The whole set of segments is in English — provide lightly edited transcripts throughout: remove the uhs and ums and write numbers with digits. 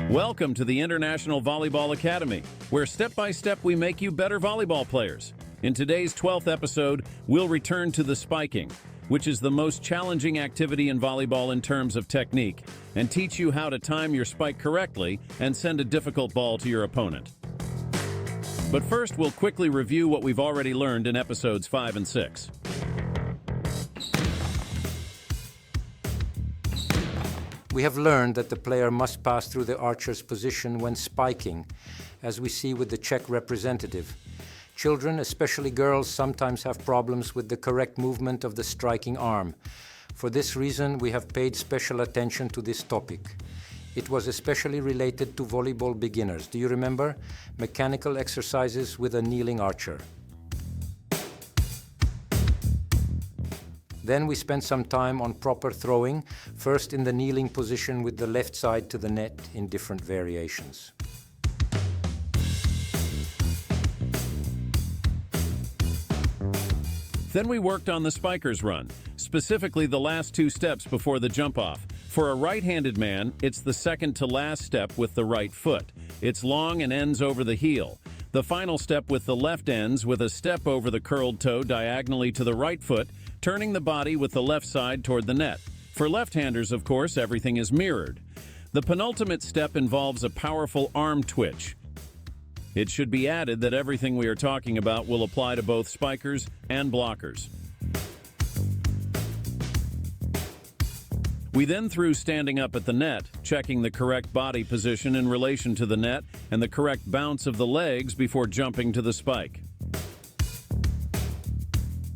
Welcome to the International Volleyball Academy, where step by step we make you better volleyball players. In today's 12th episode, we'll return to the spiking, which is the most challenging activity in volleyball in terms of technique, and teach you how to time your spike correctly and send a difficult ball to your opponent. But first, we'll quickly review what we've already learned in episodes 5 and 6. We have learned that the player must pass through the archer's position when spiking, as we see with the Czech representative. Children, especially girls, sometimes have problems with the correct movement of the striking arm. For this reason, we have paid special attention to this topic. It was especially related to volleyball beginners. Do you remember? Mechanical exercises with a kneeling archer. Then we spent some time on proper throwing, first in the kneeling position with the left side to the net in different variations. Then we worked on the spiker's run, specifically the last 2 steps before the jump-off. For a right-handed man, it's the second to last step with the right foot. It's long and ends over the heel. The final step with the left ends with a step over the curled toe diagonally to the right foot, turning the body with the left side toward the net. For left-handers, of course, everything is mirrored. The penultimate step involves a powerful arm twitch. It should be added that everything we are talking about will apply to both spikers and blockers. We then threw standing up at the net, checking the correct body position in relation to the net and the correct bounce of the legs before jumping to the spike.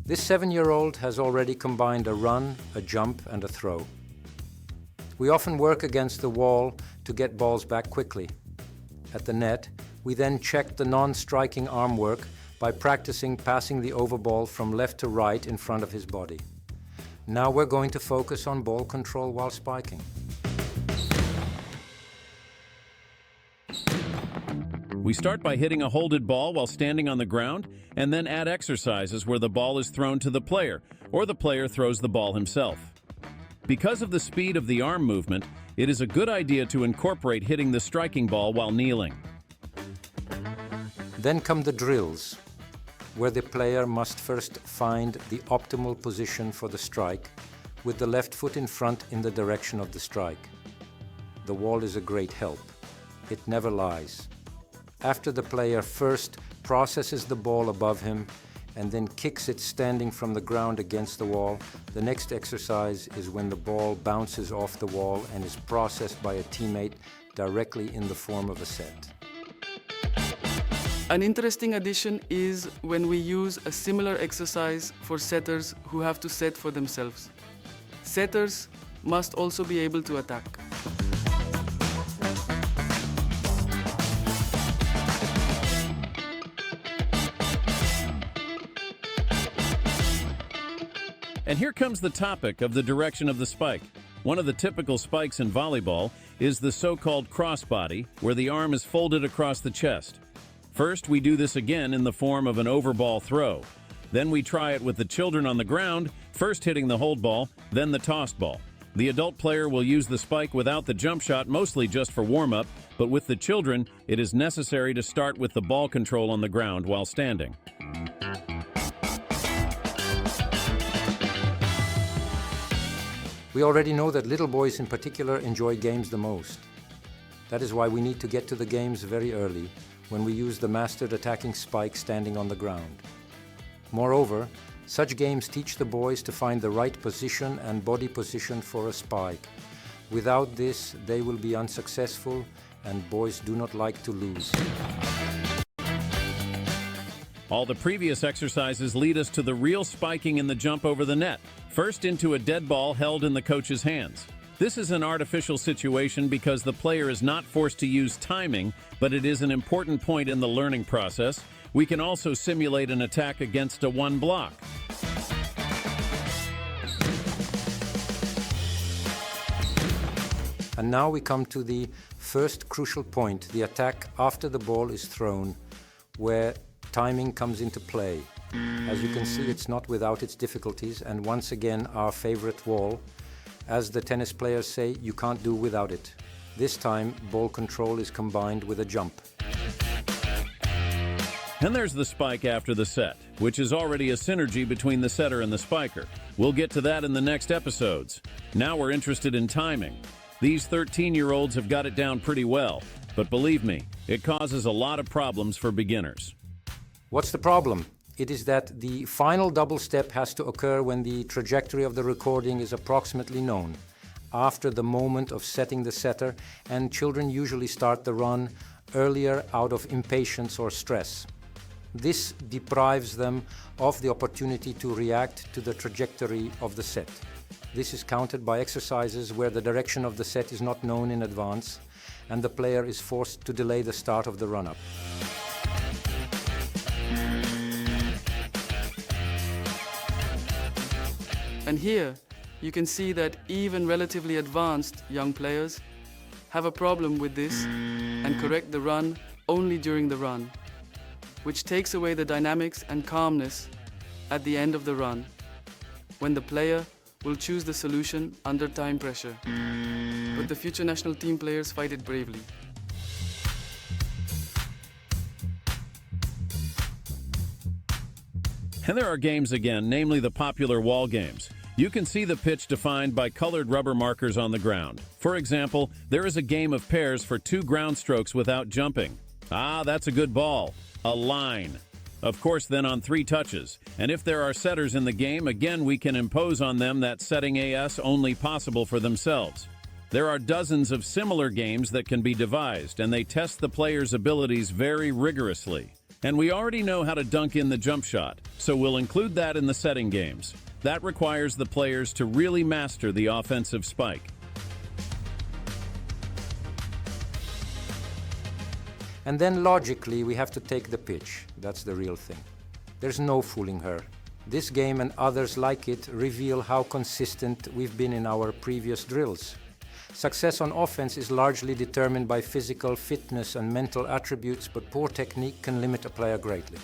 This 7-year-old has already combined a run, a jump, and a throw. We often work against the wall to get balls back quickly. At the net, we then check the non-striking arm work by practicing passing the overball from left to right in front of his body. Now we're going to focus on ball control while spiking. We start by hitting a holded ball while standing on the ground, and then add exercises where the ball is thrown to the player, or the player throws the ball himself. Because of the speed of the arm movement, it is a good idea to incorporate hitting the striking ball while kneeling. Then come the drills, where the player must first find the optimal position for the strike, with the left foot in front in the direction of the strike. The wall is a great help. It never lies. After the player first processes the ball above him and then kicks it standing from the ground against the wall, the next exercise is when the ball bounces off the wall and is processed by a teammate directly in the form of a set. An interesting addition is when we use a similar exercise for setters who have to set for themselves. Setters must also be able to attack. And here comes the topic of the direction of the spike. One of the typical spikes in volleyball is the so-called crossbody, where the arm is folded across the chest. First, we do this again in the form of an overball throw. Then we try it with the children on the ground, first hitting the hold ball, then the tossed ball. The adult player will use the spike without the jump shot, mostly just for warm-up, but with the children, it is necessary to start with the ball control on the ground while standing. We already know that little boys in particular enjoy games the most. That is why we need to get to the games very early, when we use the mastered attacking spike standing on the ground. Moreover, such games teach the boys to find the right position and body position for a spike. Without this, they will be unsuccessful, and boys do not like to lose. All the previous exercises lead us to the real spiking in the jump over the net, first into a dead ball held in the coach's hands. This is an artificial situation because the player is not forced to use timing, but it is an important point in the learning process. We can also simulate an attack against a one block. And now we come to the first crucial point, the attack after the ball is thrown, where timing comes into play. As you can see, it's not without its difficulties, and once again our favorite wall, As the tennis players say, you can't do without it. This time, ball control is combined with a jump. And there's the spike after the set, which is already a synergy between the setter and the spiker. We'll get to that in the next episodes. Now we're interested in timing. These 13-year-olds have got it down pretty well, but believe me, it causes a lot of problems for beginners. What's the problem? It is that the final double step has to occur when the trajectory of the recording is approximately known, after the moment of setting the setter, and children usually start the run earlier out of impatience or stress. This deprives them of the opportunity to react to the trajectory of the set. This is countered by exercises where the direction of the set is not known in advance, and the player is forced to delay the start of the run-up. And here, you can see that even relatively advanced young players have a problem with this and correct the run only during the run, which takes away the dynamics and calmness at the end of the run, when the player will choose the solution under time pressure. But the future national team players fight it bravely. And there are games again, namely the popular wall games. You can see the pitch defined by colored rubber markers on the ground. For example, there is a game of pairs for 2 ground strokes without jumping. Ah, that's a good ball. A line. Of course, then on 3 touches. And if there are setters in the game, again we can impose on them that setting AS only possible for themselves. There are dozens of similar games that can be devised, and they test the player's abilities very rigorously. And we already know how to dunk in the jump shot, so we'll include that in the setting games. That requires the players to really master the offensive spike. And then logically, we have to take the pitch. That's the real thing. There's no fooling her. This game and others like it reveal how consistent we've been in our previous drills. Success on offense is largely determined by physical fitness and mental attributes, but poor technique can limit a player greatly.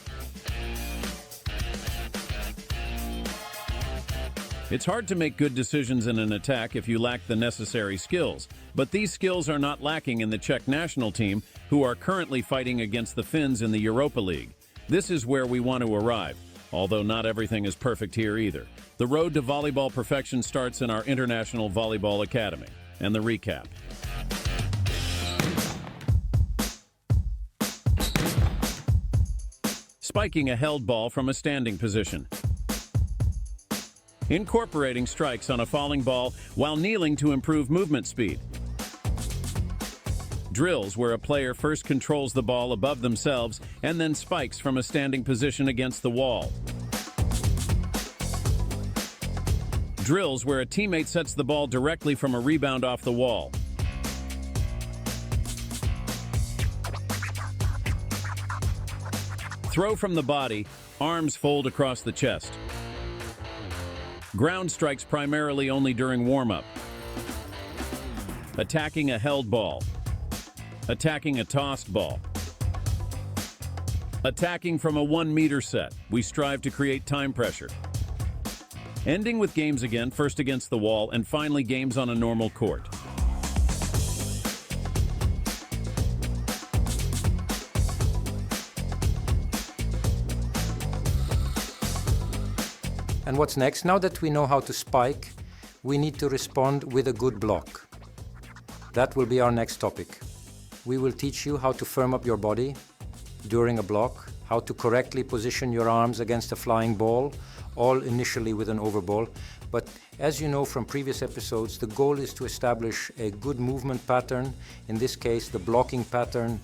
It's hard to make good decisions in an attack if you lack the necessary skills, but these skills are not lacking in the Czech national team, who are currently fighting against the Finns in the Europa League. This is where we want to arrive, although not everything is perfect here either. The road to volleyball perfection starts in our International Volleyball Academy. And the recap. Spiking a held ball from a standing position. Incorporating strikes on a falling ball while kneeling to improve movement speed. Drills where a player first controls the ball above themselves and then spikes from a standing position against the wall. Drills where a teammate sets the ball directly from a rebound off the wall. Throw from the body, arms fold across the chest. Ground strikes primarily only during warm-up. Attacking a held ball. Attacking a tossed ball. Attacking from a 1-meter set. We strive to create time pressure. Ending with games again, first against the wall, and finally games on a normal court. And what's next? Now that we know how to spike, we need to respond with a good block. That will be our next topic. We will teach you how to firm up your body during a block, how to correctly position your arms against a flying ball, all initially with an overball. But as you know from previous episodes, the goal is to establish a good movement pattern, in this case the blocking pattern,